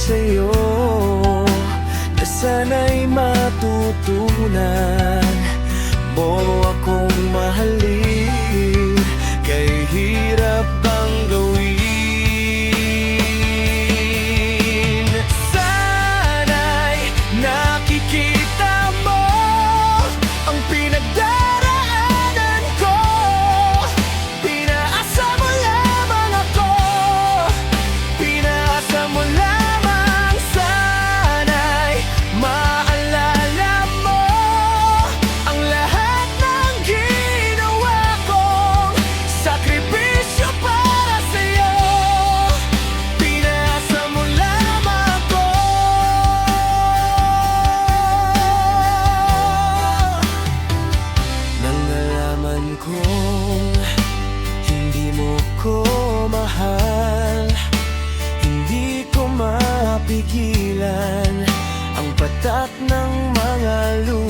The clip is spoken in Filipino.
sa'yo na sana'y matutunan mo akong mahalin, kay hirap bang gawin. Sana'y nakikita mo ang pinagdaraanan ko, pinaasa mo lamang ako, pinaasa mo lamang. Sana'y maalala mo ang lahat ng ginawa kong sakripisyo para sa'yo, pinaasa mo lamang ako. Nang nalaman kong hindi mo ko mahal, hindi ko mapigilan ang patak ng mga luha